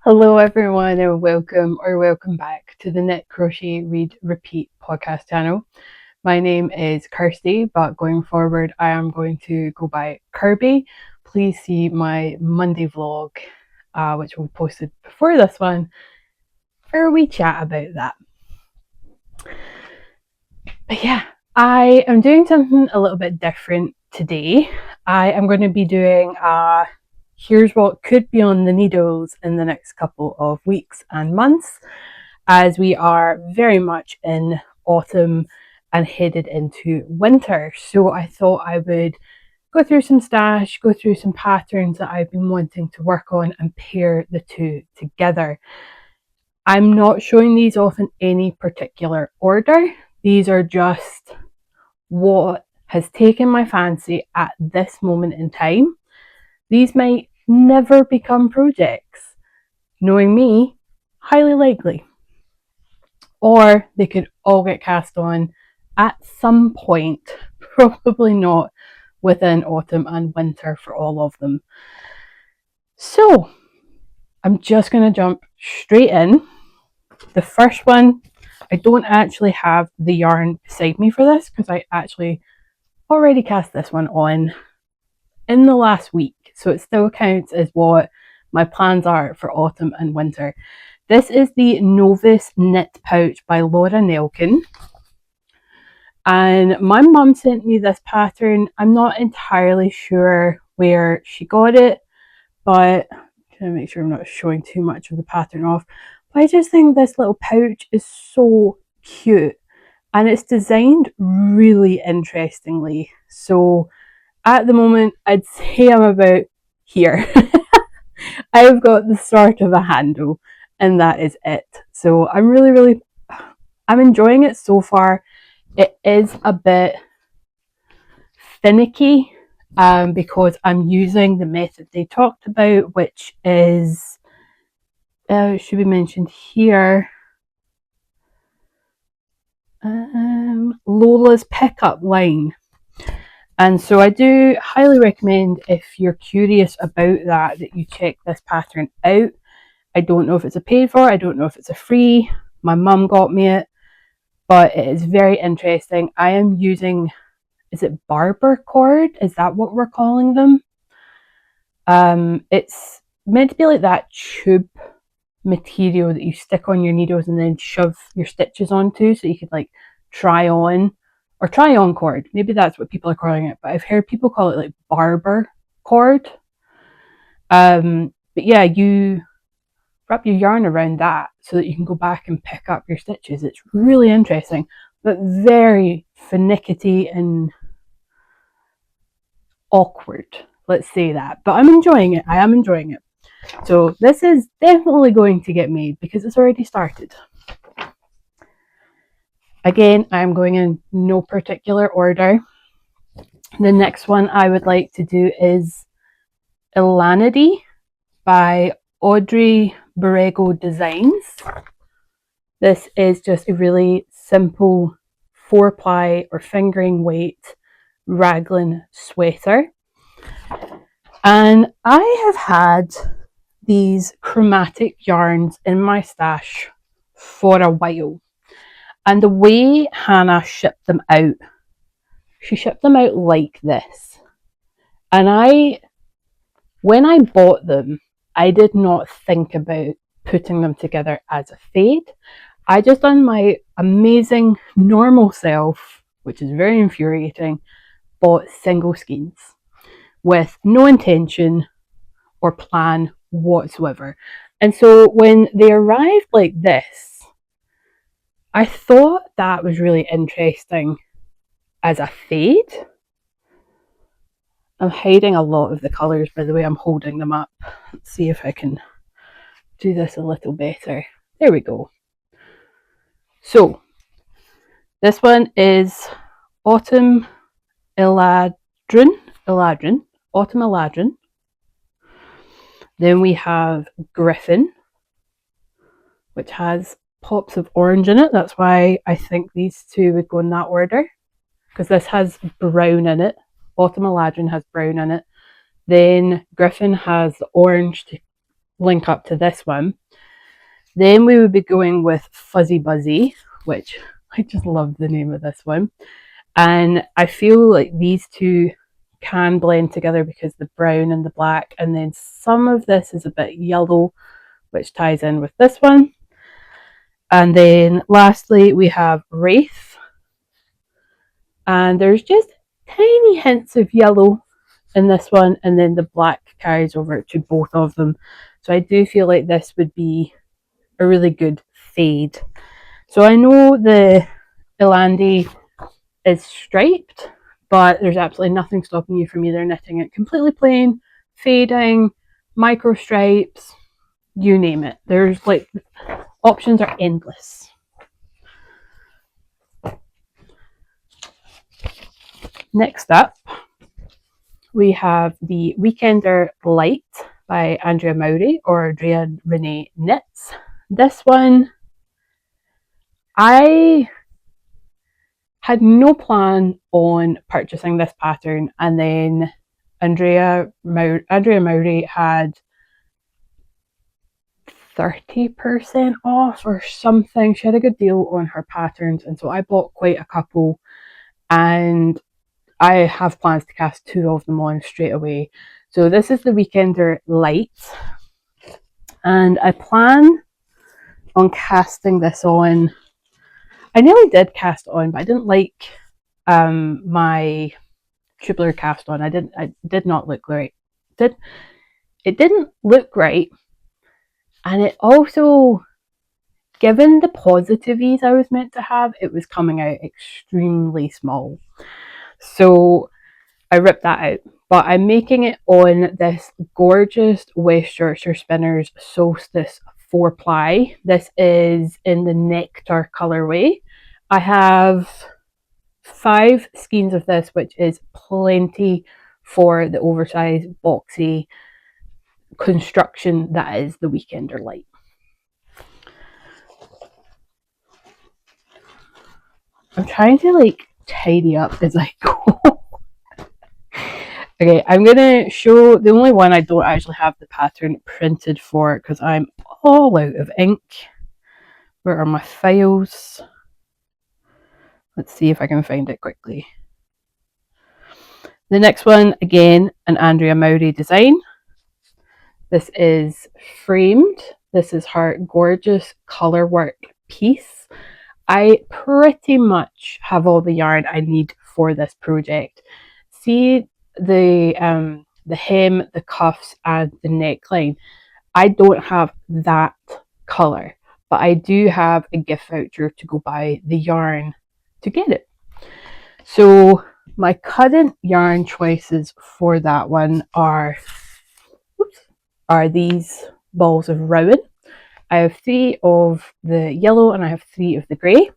Hello everyone and welcome back to the Knit Crochet Read Repeat podcast channel. My name is Kirsty, but going forward I am going to go by Kirby. Please see my Monday vlog, which will be posted before this one, for a wee chat about that. But yeah, I am doing something a little bit different today. I am going to be doing here's what could be on the needles in the next couple of weeks and months, as we are very much in autumn and headed into winter. So I thought I would go through some stash, go through some patterns that I've been wanting to work on and pair the two together. I'm not showing these off in any particular order. These are just what has taken my fancy at this moment in time. These might never become projects. Knowing me, highly likely. Or they could all get cast on at some point, probably not within autumn and winter for all of them. So I'm just going to jump straight in. The first one, I don't actually have the yarn beside me for this because I actually already cast this one on in the last week, so it still counts as what my plans are for autumn and winter. This is the Novice Knit Pouch by Laura Nelkin, and my mum sent me this pattern. I'm not entirely sure where she got it, but I'm trying to make sure I'm not showing too much of the pattern off. But I just think this little pouch is so cute and it's designed really interestingly. So at the moment, I'd say I'm about here. I've got the start of a handle and that is it. So I'm enjoying it so far. It is a bit finicky because I'm using the method they talked about, which is, should be mentioned here, Lola's pickup line. And so I do highly recommend, if you're curious about that you check this pattern out. I don't know if it's a paid for, I don't know if it's a free. My mum got me it, but it is very interesting. I am using, is it barber cord? Is that what we're calling them? It's meant to be like that tube material that you stick on your needles and then shove your stitches onto, so you could like try on cord. Maybe that's what people are calling it, but I've heard people call it like barber cord. But yeah, you wrap your yarn around that so that you can go back and pick up your stitches. It's really interesting, but very finicky and awkward. Let's say that. But I'm enjoying it. I am enjoying it. So this is definitely going to get made because it's already started. Again, I'm going in no particular order. The next one I would like to do is Ilanity by Audrey Borrego Designs. This is just a really simple 4-ply or fingering weight raglan sweater. And I have had these chromatic yarns in my stash for a while. And the way Hannah shipped them out, she shipped them out like this. And when I bought them, I did not think about putting them together as a fade. I just done my amazing normal self, which is very infuriating, bought single skeins with no intention or plan whatsoever. And so when they arrived like this, I thought that was really interesting as a fade. I'm hiding a lot of the colours by the way I'm holding them up. Let's see if I can do this a little better. There we go. So this one is Autumn Eladrin. Autumn Eladrin. Then we have Griffin, which has pops of orange in it. That's why I think these two would go in that order, because this has brown in it. Autumn Eladrin has brown in it. Then Griffin has the orange to link up to this one. Then we would be going with Fuzzy Buzzy, which I just love the name of this one. And I feel like these two can blend together because the brown and the black, and then some of this is a bit yellow, which ties in with this one. And then lastly, we have Wraith. And there's just tiny hints of yellow in this one, and then the black carries over to both of them. So I do feel like this would be a really good fade. So I know the Ilandi is striped, but there's absolutely nothing stopping you from either knitting it completely plain, fading, micro stripes, you name it. There's like, options are endless. Next up, we have the Weekender Light by Andrea Mowry, or Drea Renee Knits. This one, I had no plan on purchasing this pattern, and then Andrea Mowry had 30% off or something. She had a good deal on her patterns, and so I bought quite a couple, and I have plans to cast 2 of them on straight away. So this is the Weekender Light, and I plan on casting this on. I nearly did cast on, but I didn't like my tubular cast on. I did not look great. It didn't look great, and it also, given the positive ease I was meant to have, it was coming out extremely small. So I ripped that out. But I'm making it on this gorgeous West Yorkshire Spinners Solstice 4-ply. This is in the Nectar colourway. I have 5 skeins of this, which is plenty for the oversized boxy construction that is the Weekender Light. I'm trying to like tidy up as I go. Okay, I'm gonna show the only one I don't actually have the pattern printed for because I'm all out of ink. Where are my files? Let's see if I can find it quickly. The next one, again, an Andrea Mowry design. This is framed. This is her gorgeous colour work piece. I pretty much have all the yarn I need for this project. See the hem, the cuffs, and the neckline. I don't have that colour, but I do have a gift voucher to go buy the yarn to get it. So my current yarn choices for that one are these balls of Rowan. I have 3 of the yellow and I have 3 of the grey.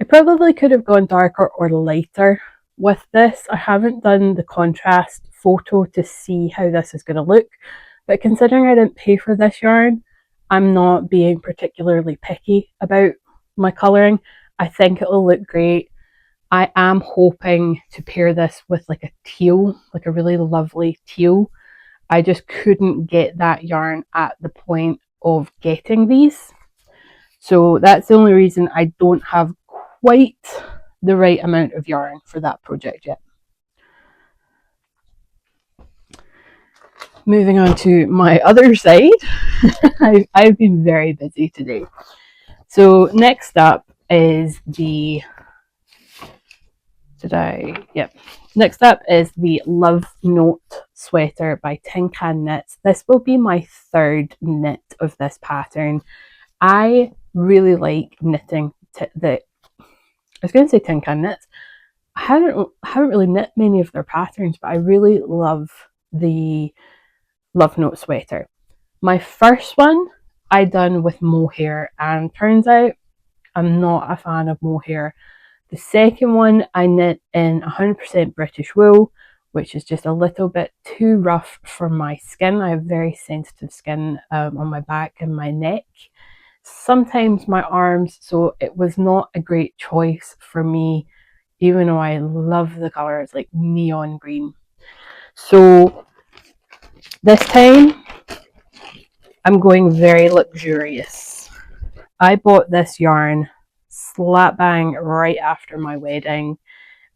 I probably could have gone darker or lighter with this. I haven't done the contrast photo to see how this is going to look, but considering I didn't pay for this yarn, I'm not being particularly picky about my colouring. I think it will look great. I am hoping to pair this with like a teal, like a really lovely teal. I just couldn't get that yarn at the point of getting these. So that's the only reason I don't have quite the right amount of yarn for that project yet. Moving on to my other side, I've been very busy today. So next up is the, next up is the Love Note sweater by Tin Can Knits. This will be my 3rd knit of this pattern. I really like knitting I was going to say Tin Can Knits. I haven't really knit many of their patterns, but I really love the Love Note sweater. My first one I done with mohair, and turns out I'm not a fan of mohair. The second one I knit in 100% British wool, which is just a little bit too rough for my skin. I have very sensitive skin on my back and my neck, sometimes my arms, so it was not a great choice for me, even though I love the colour. It's like neon green. So This time, I'm going very luxurious. I bought this yarn slap bang right after my wedding,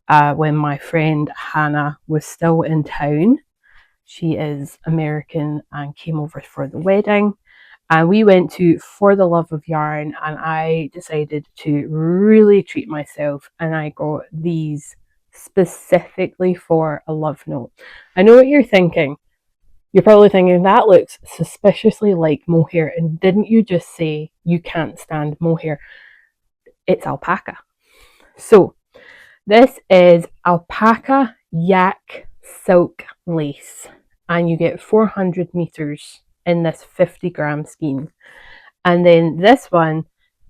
when my friend Hannah was still in town. She is American and came over for the wedding. And we went to For the Love of Yarn, and I decided to really treat myself, and I got these specifically for a love note. I know what you're thinking. You're probably thinking, that looks suspiciously like mohair, and didn't you just say you can't stand mohair? It's alpaca. So this is alpaca yak silk lace, and you get 400 meters in this 50-gram skein. And then this one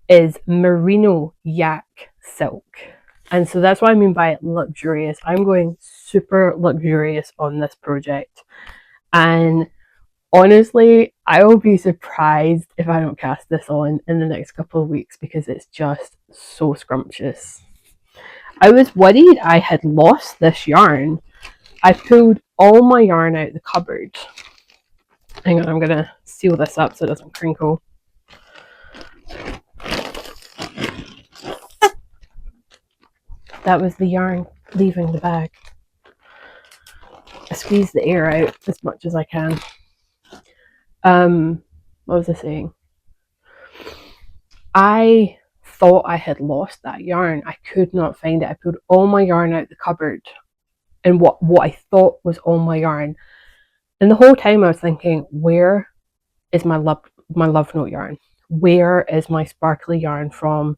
is merino yak silk. And so that's what I mean by luxurious. I'm going super luxurious on this project. And honestly, I will be surprised if I don't cast this on in the next couple of weeks, because it's just so scrumptious. I was worried I had lost this yarn. I pulled all my yarn out of the cupboard. Hang on, I'm going to seal this up so it doesn't crinkle. That was the yarn leaving the bag. I squeeze the air out as much as I can. What was I saying? I thought I had lost that yarn. I could not find it. I pulled all my yarn out the cupboard, and what I thought was all my yarn. And the whole time I was thinking, where is my love note yarn? Where is my sparkly yarn from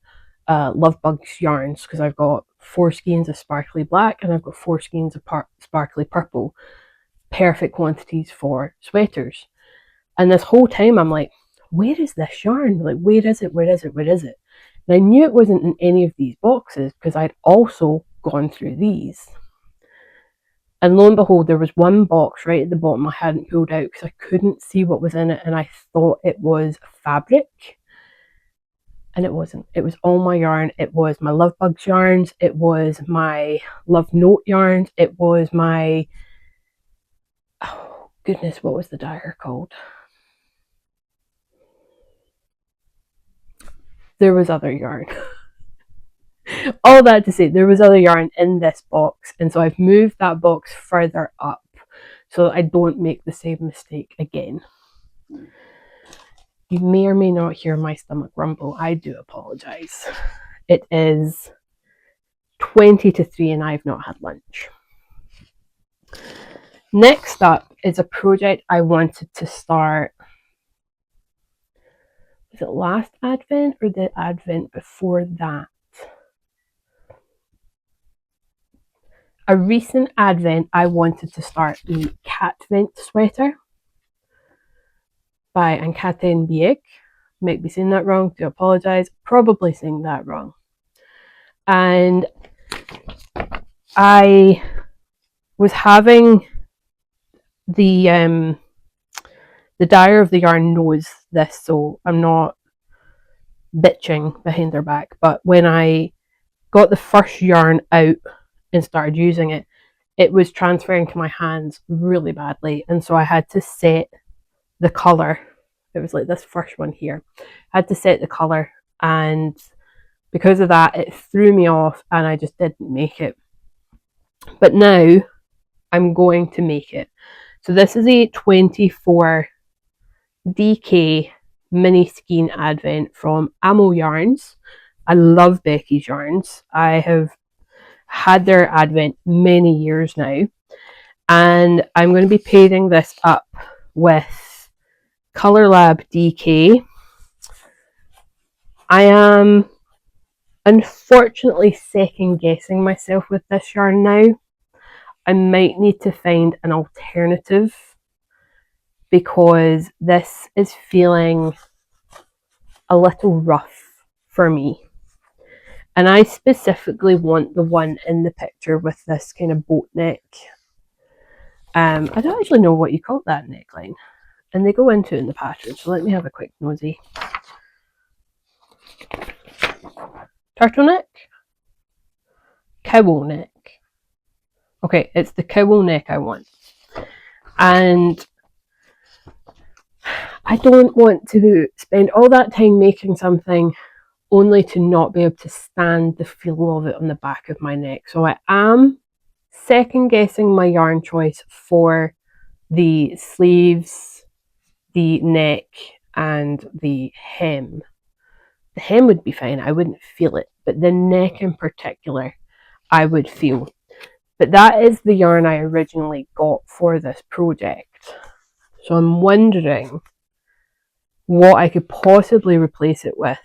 Love Bugs yarns? Because I've got 4 skeins of sparkly black and I've got 4 skeins of sparkly purple. Perfect quantities for sweaters. And this whole time I'm like, where is this yarn? Like, where is it? Where is it? Where is it? And I knew it wasn't in any of these boxes because I'd also gone through these. And lo and behold, there was one box right at the bottom I hadn't pulled out because I couldn't see what was in it, and I thought it was fabric. And it wasn't. It was all my yarn. It was my Love Bugs yarns. It was my Love Note yarns. It was my... oh, goodness, what was the dyer called? There was other yarn. All that to say, there was other yarn in this box, and so I've moved that box further up so that I don't make the same mistake again. You may or may not hear my stomach rumble. I do apologise. It is 20 to 3 and I've not had lunch. Next up is a project I wanted to start. Was it last Advent or the Advent before that? A recent Advent, I wanted to start the Catvent sweater by Ankaten Biek. Might be saying that wrong, do apologise. Probably saying that wrong. And I was having the dyer of the yarn knows this, so I'm not bitching behind their back. But when I got the first yarn out and started using it, it was transferring to my hands really badly, and so I had to set the colour. It was like this first one here. I had to set the colour, and because of that it threw me off and I just didn't make it. But now I'm going to make it. So this is a 24 DK mini skein Advent from Amo Yarns. I love Becky's yarns. I have had their Advent many years now, and I'm going to be pairing this up with Colour Lab DK. I am unfortunately second guessing myself with this yarn now. I might need to find an alternative because this is feeling a little rough for me. And I specifically want the one in the picture with this kind of boat neck. I don't actually know what you call that neckline. And they go into it in the pattern, so let me have a quick nosy. Turtleneck? Cowl neck. Okay, it's the cowl neck I want. And I don't want to spend all that time making something only to not be able to stand the feel of it on the back of my neck. So I am second guessing my yarn choice for the sleeves, the neck, and the hem. The hem would be fine, I wouldn't feel it, but the neck in particular, I would feel. But that is the yarn I originally got for this project. So I'm wondering what I could possibly replace it with.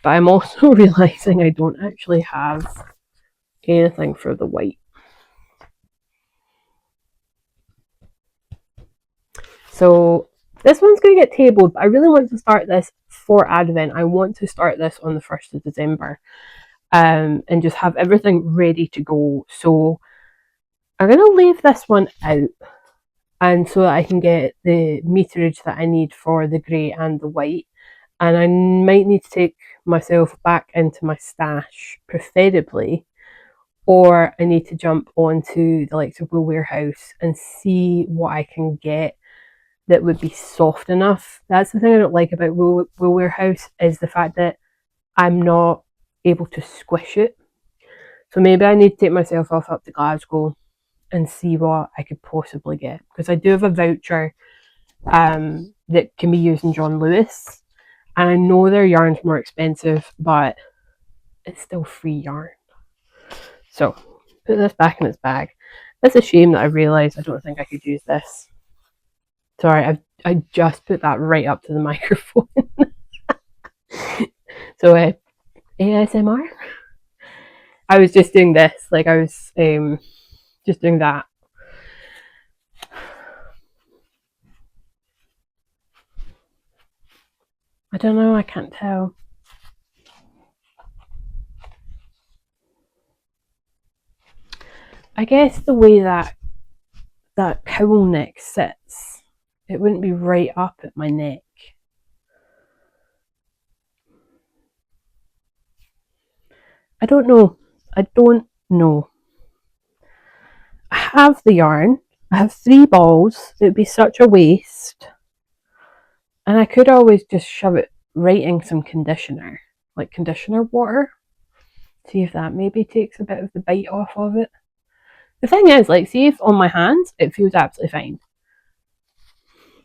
But I'm also realising I don't actually have anything for the white. So this one's going to get tabled, but I really want to start this for Advent. I want to start this on the 1st of December and just have everything ready to go. So I'm going to leave this one out, and so that I can get the meterage that I need for the grey and the white. And I might need to take myself back into my stash, preferably, or I need to jump onto the likes of Wool Warehouse and see what I can get that would be soft enough. That's the thing I don't like about Wool Warehouse, is the fact that I'm not able to squish it. So maybe I need to take myself off up to Glasgow and see what I could possibly get, because I do have a voucher that can be used in John Lewis, and I know their yarn's more expensive, but it's still free yarn. So put this back in its bag. It's a shame that I realised I don't think I could use this. Sorry, I just put that right up to the microphone. So ASMR. I was just doing this, like I was just doing that. I don't know, I can't tell. I guess the way that cowl neck sits, it wouldn't be right up at my neck. I don't know. I don't know. I have the yarn. I have 3 balls. It would be such a waste. And I could always just shove it right in some conditioner, like conditioner water. See if that maybe takes a bit of the bite off of it. The thing is, like, see if on my hands, it feels absolutely fine.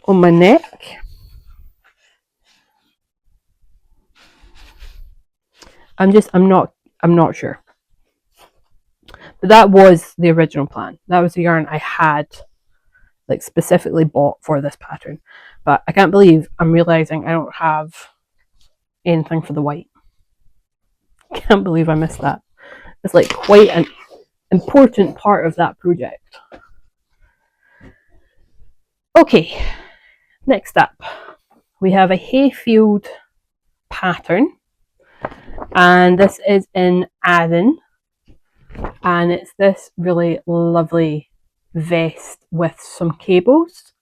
On my neck, I'm not sure. But that was the original plan. That was the yarn I had, like, specifically bought for this pattern. But I can't believe I'm realising I don't have anything for the white. I can't believe I missed that. It's like quite an important part of that project. Okay, next up, we have a Hayfield pattern, and this is in Aran, and it's this really lovely vest with some cables.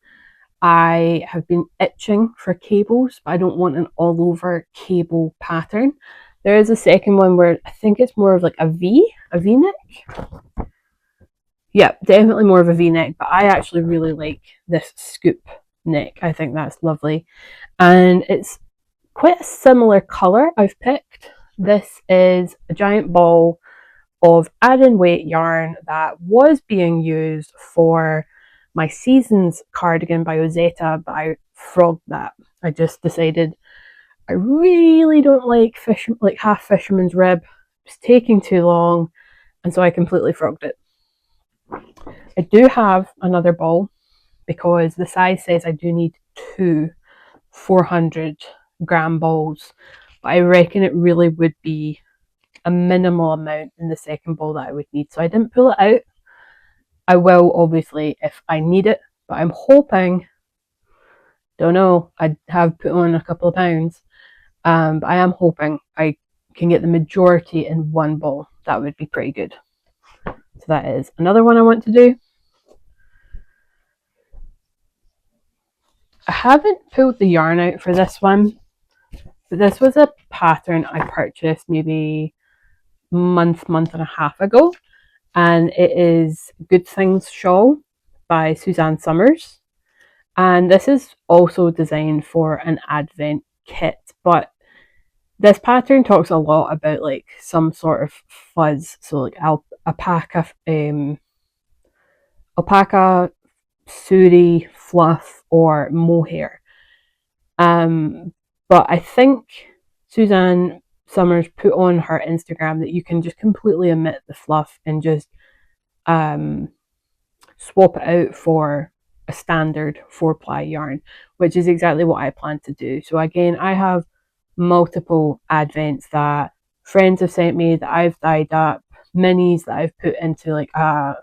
I have been itching for cables, but I don't want an all over cable pattern. There is a second one where I think it's more of like a V-neck. Yeah, definitely more of a V-neck, but I actually really like this scoop neck. I think that's lovely. And it's quite a similar colour I've picked. This is a giant ball of Aran weight yarn that was being used for my Seasons cardigan by Ozetta, but I frogged that. I just decided I really don't like half fisherman's rib. It's taking too long, and so I completely frogged it. I do have another ball because the size says I do need 2 400-gram balls, but I reckon it really would be a minimal amount in the second ball that I would need. So I didn't pull it out. I will obviously if I need it, but I'm hoping, don't know, I have put on a couple of pounds, but I am hoping I can get the majority in one ball. That would be pretty good. So that is another one I want to do. I haven't pulled the yarn out for this one, but this was a pattern I purchased maybe month and a half ago, and it is Good Things Shawl by Suzanne Summers, And this is also designed for an advent kit, but this pattern talks a lot about like some sort of fuzz, so like alpaca, suri, fluff, or mohair. But I think Suzanne Summers put on her Instagram that you can just completely omit the fluff and just swap it out for a standard 4-ply yarn, which is exactly what I plan to do. So again, I have multiple advents that friends have sent me that I've dyed up, minis that I've put into like a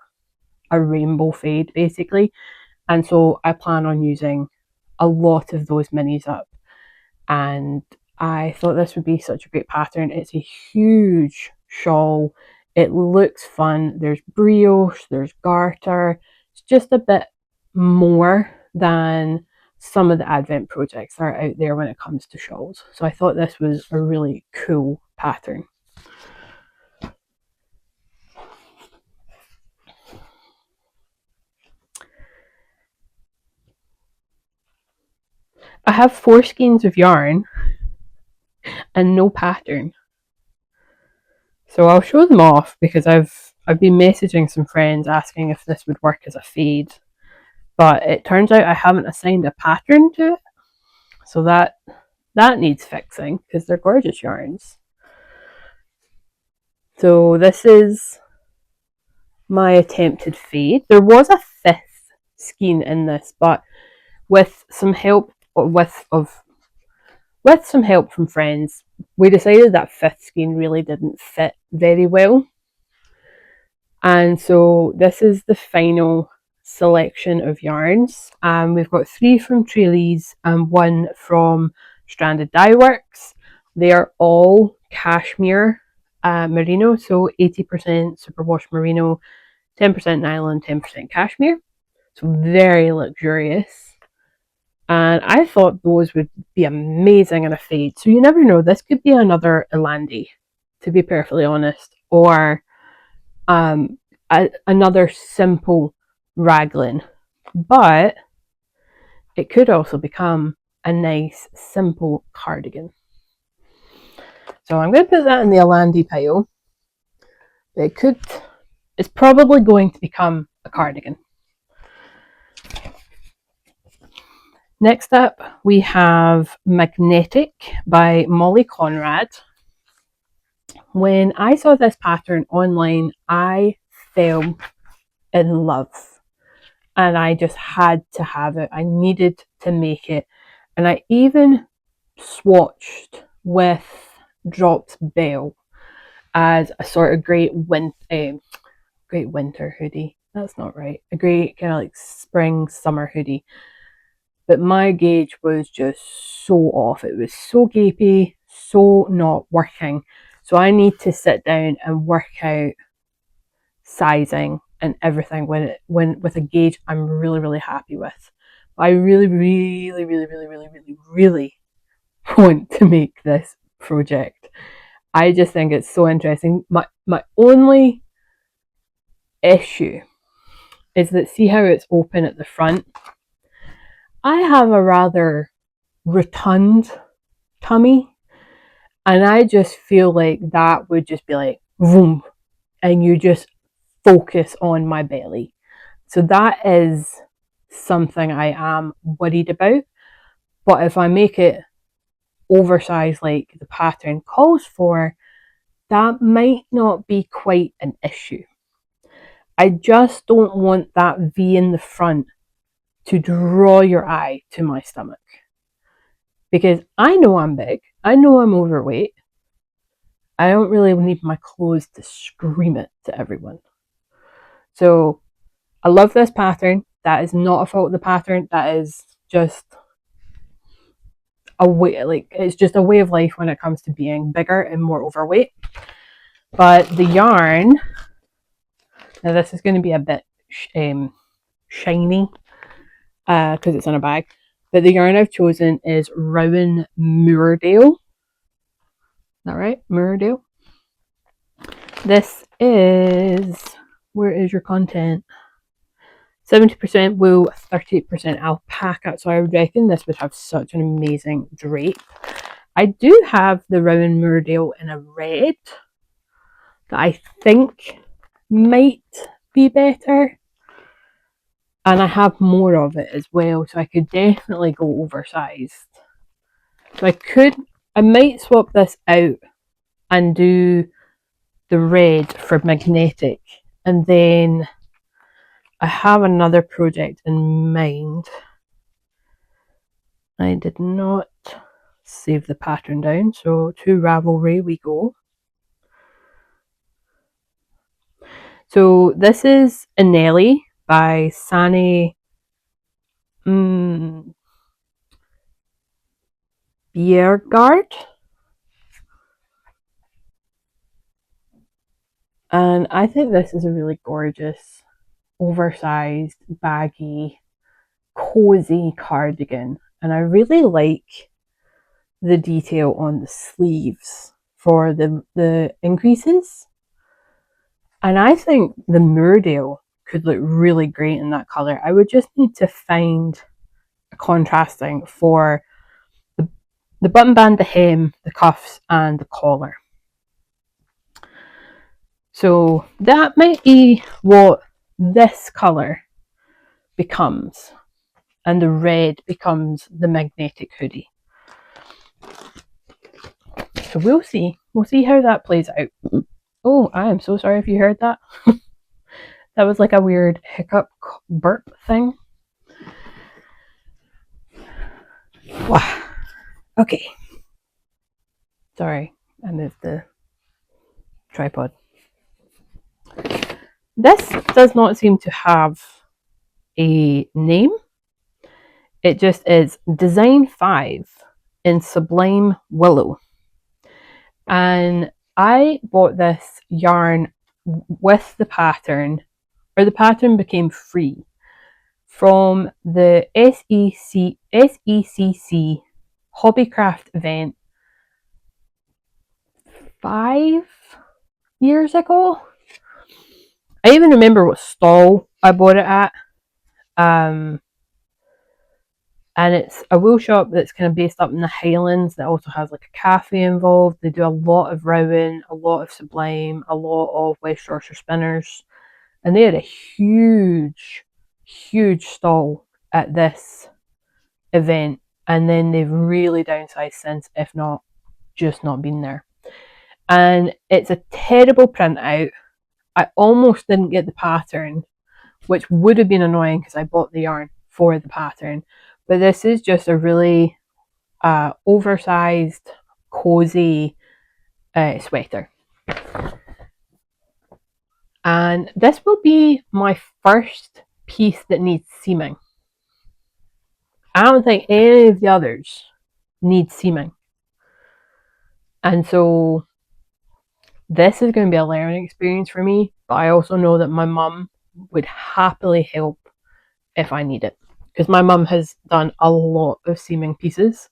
rainbow fade basically, and so I plan on using a lot of those minis up. And I thought this would be such a great pattern. It's a huge shawl, it looks fun, there's brioche, there's garter, it's just a bit more than some of the advent projects that are out there when it comes to shawls. So I thought this was a really cool pattern. I have 4 skeins of yarn and no pattern. So I'll show them off because I've been messaging some friends asking if this would work as a fade, but it turns out I haven't assigned a pattern to it, so that needs fixing because they're gorgeous yarns. So this is my attempted fade. There was a 5th skein in this, but with some help with some help from friends, we decided that 5th skein really didn't fit very well. And so this is the final selection of yarns. We've got 3 from Trailees and 1 from Stranded Dye Works. They are all cashmere merino, so 80% superwash merino, 10% nylon, 10% cashmere. So very luxurious. And I thought those would be amazing in a fade. So you never know, this could be another Elandi, to be perfectly honest, or another simple raglan. But it could also become a nice simple cardigan. So I'm going to put that in the Elandi pile. It's probably going to become a cardigan. Next up, we have Magnetic by Molly Conrad. When I saw this pattern online, I fell in love. And I just had to have it. I needed to make it. And I even swatched with Drops Bell as a sort of great winter hoodie. That's not right. A great kind of like spring, summer hoodie. But my gauge was just so off. It was so gapey, so not working. So I need to sit down and work out sizing and everything when with a gauge I'm really, really happy with. I really, really, really, really, really, really, really want to make this project. I just think it's so interesting. My only issue is that see how it's open at the front? I have a rather rotund tummy, and I just feel like that would just be like boom, and you just focus on my belly. So that is something I am worried about. But if I make it oversized like the pattern calls for, that might not be quite an issue. I just don't want that V in the front to draw your eye to my stomach. Because I know I'm big, I know I'm overweight. I don't really need my clothes to scream it to everyone. So I love this pattern. That is not a fault of the pattern. That is just a way, like it's just a way of life when it comes to being bigger and more overweight. But the yarn, now this is going to be a bit shiny because it's in a bag. But the yarn I've chosen is Rowan Moordale. Is that right? Moordale. This is, where is your content? 70% wool, 38% alpaca. So I reckon this would have such an amazing drape. I do have the Rowan Moordale in a red that I think might be better. And I have more of it as well, so I could definitely go oversized. So I might swap this out and do the red for magnetic. And then I have another project in mind. I did not save the pattern down, so to Ravelry we go. So this is Anelli by Sani Bjergard. And I think this is a really gorgeous, oversized, baggy, cozy cardigan. And I really like the detail on the sleeves for the increases. And I think the Moordale could look really great in that colour. I would just need to find a contrasting for the button band, the hem, the cuffs, and the collar. So that might be what this colour becomes, and the red becomes the magnetic hoodie. So we'll see. We'll see how that plays out. Oh, I am so sorry if you heard that. That was like a weird hiccup burp thing. Wow. Okay. Sorry, I moved the tripod. This does not seem to have a name. It just is Design 5 in Sublime Willow. And I bought this yarn with the pattern, or the pattern became free from the SECC Hobbycraft event 5 years ago. I even remember what stall I bought it at. And it's a wool shop that's kind of based up in the Highlands that also has like a cafe involved. They do a lot of Rowan, a lot of Sublime, a lot of West Yorkshire spinners. And they had a huge stall at this event. And then they've really downsized since, if not just not been there. And it's a terrible printout. I almost didn't get the pattern, which would have been annoying because I bought the yarn for the pattern. But this is just a really oversized, cozy sweater. And this will be my first piece that needs seaming. I don't think any of the others need seaming. And so this is going to be a learning experience for me, but I also know that my mum would happily help if I need it, because my mum has done a lot of seaming pieces.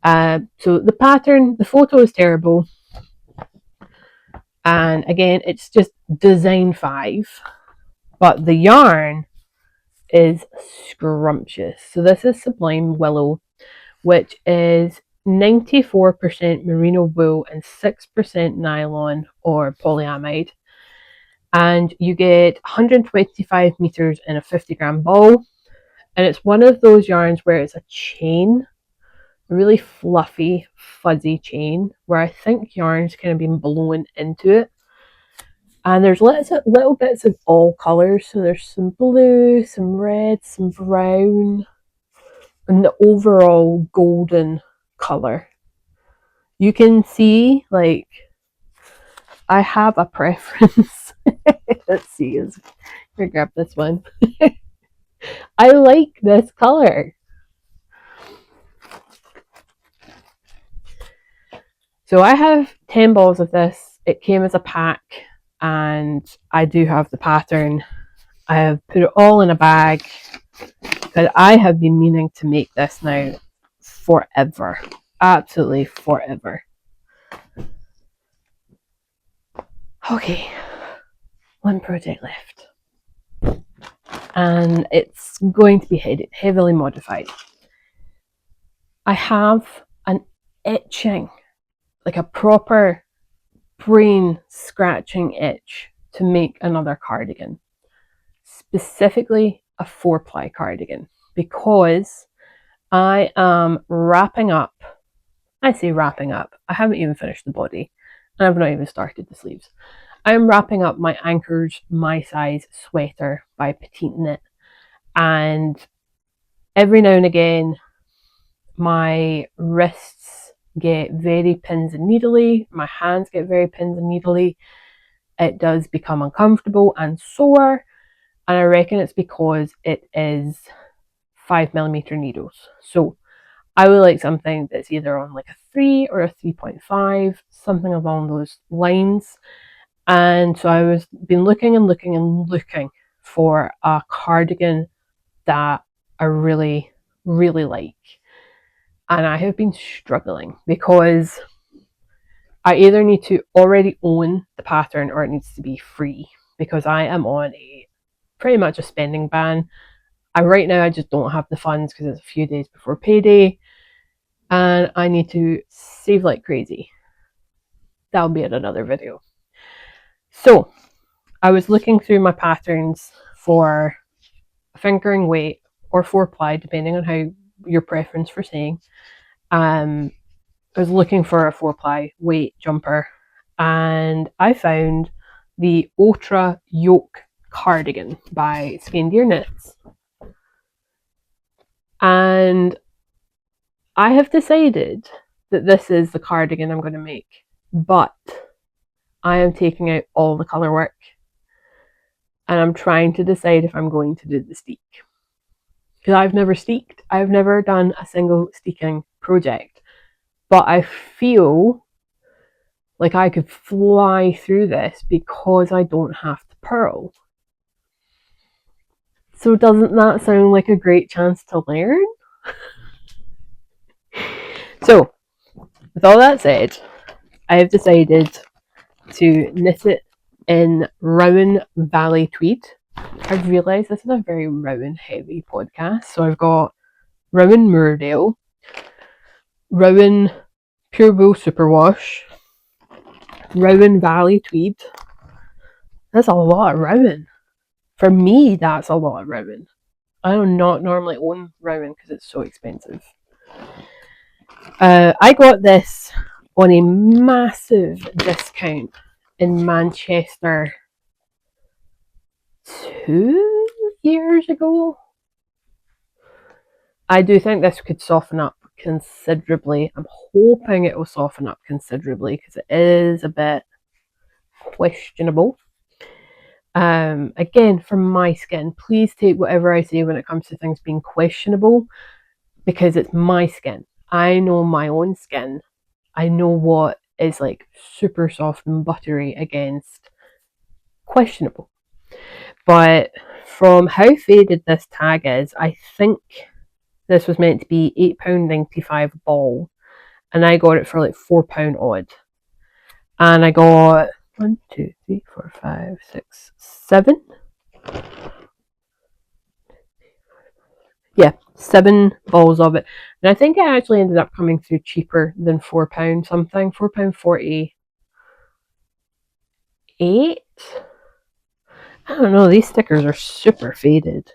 So the pattern, the photo is terrible. And again, it's just Design 5, but the yarn is scrumptious. So this is Sublime Willow, which is 94% merino wool and 6% nylon or polyamide. And you get 125 meters in a 50-gram ball. And it's one of those yarns where it's a chain, a really fluffy, fuzzy chain, where I think yarn's kind of been blown into it. And there's little bits of all colours. So there's some blue, some red, some brown, and the overall golden colour. You can see, like, I have a preference. Let's see, I'm gonna grab this one. I like this colour. So I have 10 balls of this. It came as a pack, and I do have the pattern. I have put it all in a bag because I have been meaning to make this now forever. Absolutely forever. Okay, one project left. and it's going to be heavily modified. I have an itching, like a proper brain scratching itch to make another cardigan, specifically a 4-ply cardigan, because I am wrapping up. I say wrapping up, I haven't even finished the body, and I've not even started the sleeves. I'm wrapping up my Anchors My Size sweater by Petite Knit, and every now and again my wrists get very pins and needly, my hands get very pins and needly. It does become uncomfortable and sore, and I reckon it's because it is 5mm needles. So I would like something that's either on like a 3 or a 3.5, something along those lines. And so I was been looking and looking and looking for a cardigan that I really, really like. And I have been struggling because I either need to already own the pattern or it needs to be free, because I am on pretty much a spending ban. Right now I just don't have the funds because it's a few days before payday and I need to save like crazy. That'll be in another video. So I was looking through my patterns for a fingering weight or 4-ply, depending on how your preference for saying. I was looking for a 4-ply weight jumper, and I found the Ultra Yoke cardigan by Skandir Knits. And I have decided that this is the cardigan I'm going to make, but I am taking out all the colour work, and I'm trying to decide if I'm going to do the steek. Because I've never steeked. I've never done a single steeking project. But I feel like I could fly through this because I don't have to purl. So doesn't that sound like a great chance to learn? So, with all that said, I have decided to knit it in Rowan Valley Tweed. I've realised this is a very Rowan heavy podcast. So I've got Rowan Moordale, Rowan Pure Wool Superwash, Rowan Valley Tweed. That's a lot of Rowan. For me, that's a lot of Rowan. I do not normally own Rowan because it's so expensive. I got this on a massive discount in Manchester 2 years ago. I do think this could soften up considerably. I'm hoping it will soften up considerably because it is a bit questionable. Again, for my skin, please take whatever I say when it comes to things being questionable, because it's my skin. I know my own skin. I know what is like super soft and buttery against questionable. But from how faded this tag is, I think this was meant to be £8.95 ball, and I got it for like £4 odd. And I got 1, 2, 3, 4, 5, 6, 7. Yeah, 7 balls of it. And I think it actually ended up coming through cheaper than £4 something, £4.48. I don't know, these stickers are super faded.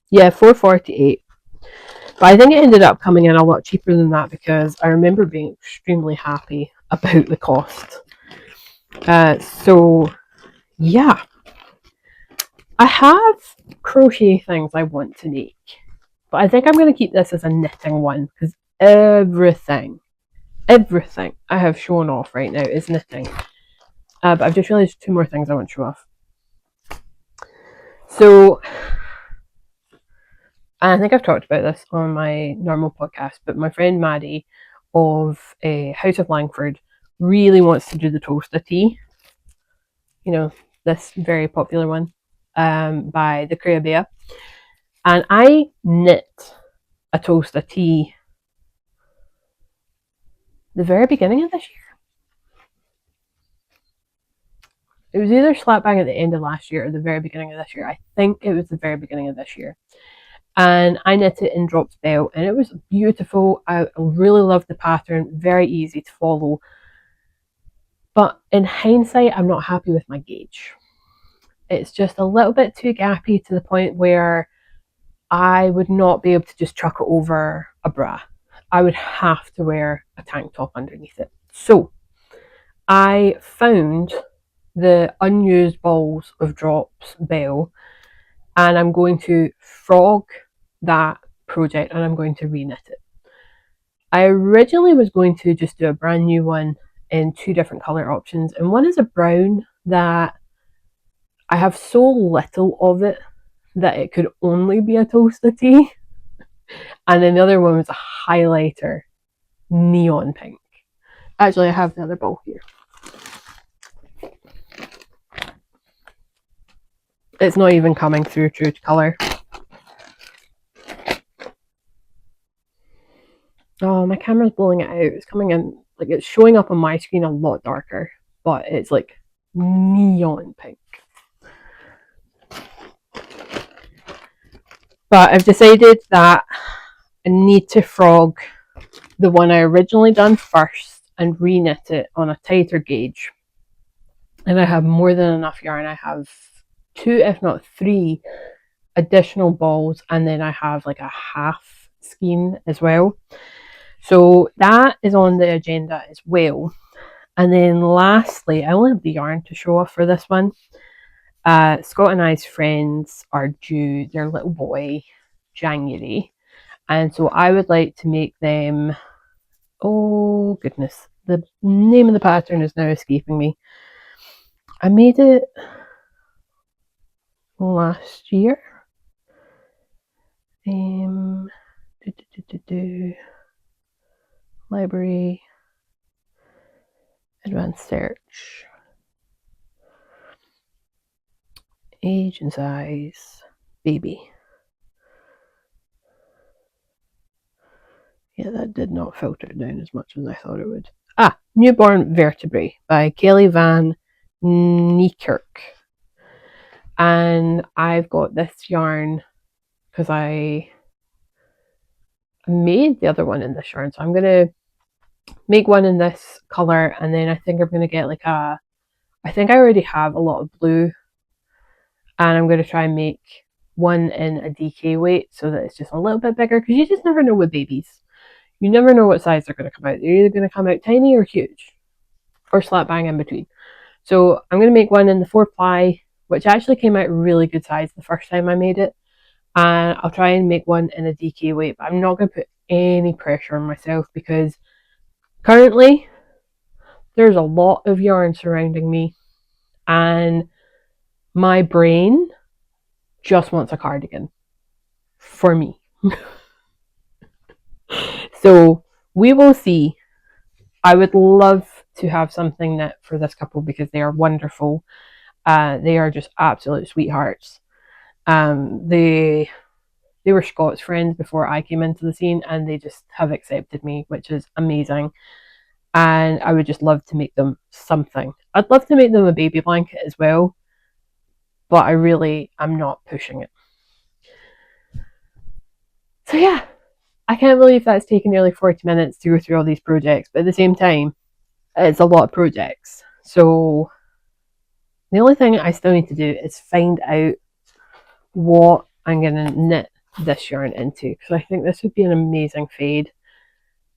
Yeah, £4.48. But I think it ended up coming in a lot cheaper than that because I remember being extremely happy about the cost. So, yeah. I have crochet things I want to make. But I think I'm going to keep this as a knitting one because everything I have shown off right now is knitting. But I've just realised 2 more things I want to show off. So, and I think I've talked about this on my normal podcast, but my friend Maddie of House of Langford really wants to do the toaster tea. You know, this very popular one by the Creabea. And I knit a toaster tea the very beginning of this year. it was either slap bang at the end of last year or the very beginning of this year. I think it was the very beginning of this year. And I knit it in Drops Bell, and it was beautiful. I really loved the pattern, very easy to follow. But in hindsight, I'm not happy with my gauge. It's just a little bit too gappy to the point where I would not be able to just chuck it over a bra. I would have to wear a tank top underneath it. So I found the unused balls of Drops Bell, and I'm going to frog that project and I'm going to reknit it. I originally was going to just do a brand new one in 2 different colour options, and one is a brown that I have so little of it that it could only be a toasted tea, and then the other one was a highlighter neon pink. Actually, I have the other ball here. It's not even coming through true to colour. Oh, my camera's blowing it out. It's coming in, like, it's showing up on my screen a lot darker, but it's like neon pink. But I've decided that I need to frog the one I originally done first and reknit it on a tighter gauge. And I have more than enough yarn. I have 2, if not 3 additional balls, and then I have like a half skein as well. So that is on the agenda as well. And then lastly, I only have the yarn to show off for this one. Scott and I's friends are due their little boy January, and so I would like to make them, oh goodness, the name of the pattern is now escaping me. I made it last year. Library, advanced search, age and size, baby. Yeah, that did not filter down as much as I thought it would. Newborn Vertebrae by Kelly Van Niekerk. And I've got this yarn because I made the other one in this yarn, so I'm going to make one in this colour, and then I think I'm going to get like I think I already have a lot of blue, and I'm going to try and make one in a DK weight so that it's just a little bit bigger, because you just never know with babies. You never know what size they're going to come out. They're either going to come out tiny or huge, or slap bang in between. So I'm going to make one in the 4-ply, which actually came out really good size the first time I made it. And I'll try and make one in a DK weight, but I'm not going to put any pressure on myself because currently there's a lot of yarn surrounding me and my brain just wants a cardigan for me. So we will see. I would love to have something knit for this couple because they are wonderful. They are just absolute sweethearts. They were Scott's friends before I came into the scene, and they just have accepted me, which is amazing. And I would just love to make them something. I'd love to make them a baby blanket as well, but I'm not pushing it. So yeah, I can't believe that's taken nearly 40 minutes to go through all these projects, but at the same time, it's a lot of projects. So the only thing I still need to do is find out what I'm going to knit this yarn into, because I think this would be an amazing fade,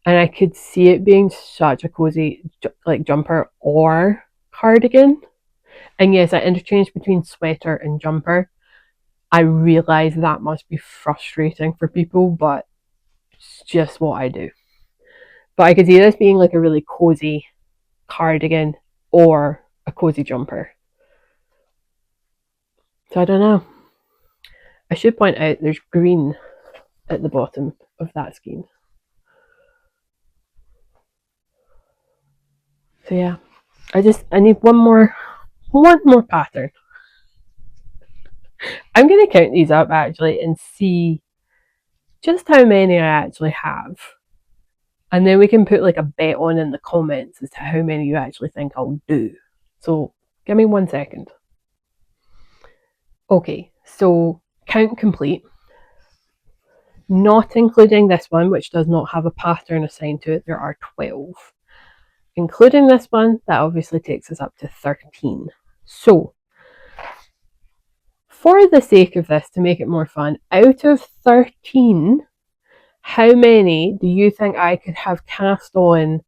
and I could see it being such a cozy like jumper or cardigan. And yes, I interchange between sweater and jumper. I realise that must be frustrating for people, but it's just what I do. But I could see this being like a really cozy cardigan or a cozy jumper. So I don't know. I should point out there's green at the bottom of that skein. So yeah, I need one more pattern. I'm going to count these up actually and see just how many I actually have. And then we can put like a bet on in the comments as to how many you actually think I'll do. So Give me 1 second. Okay, so count complete. Not including this one, which does not have a pattern assigned to it, there are 12. Including this one, that obviously takes us up to 13. So, for the sake of this, to make it more fun, out of 13, how many do you think I could have cast on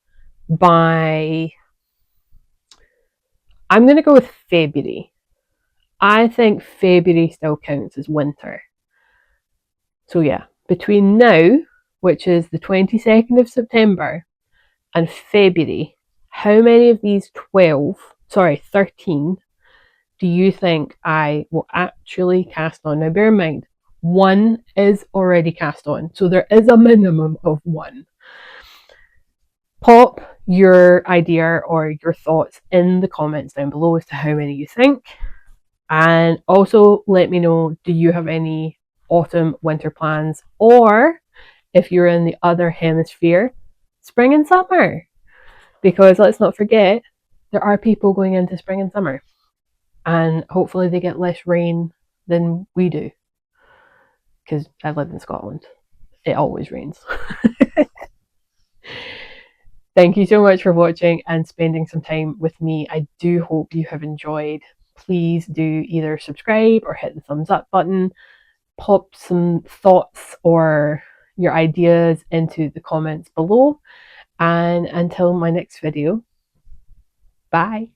by... I'm going to go with February. I think February still counts as winter. So yeah, between now, which is the 22nd of September, and February, how many of these 13 do you think I will actually cast on? Now bear in mind, one is already cast on, so there is a minimum of one. Pop your idea or your thoughts in the comments down below as to how many you think. And also let me know, do you have any autumn winter plans, or if you're in the other hemisphere, spring and summer? Because let's not forget, there are people going into spring and summer, and hopefully they get less rain than we do, because I live in Scotland. It always rains. Thank you so much for watching and spending some time with me. I do hope you have enjoyed. Please do either subscribe or hit the thumbs up button. Pop some thoughts or your ideas into the comments below. And until my next video, bye.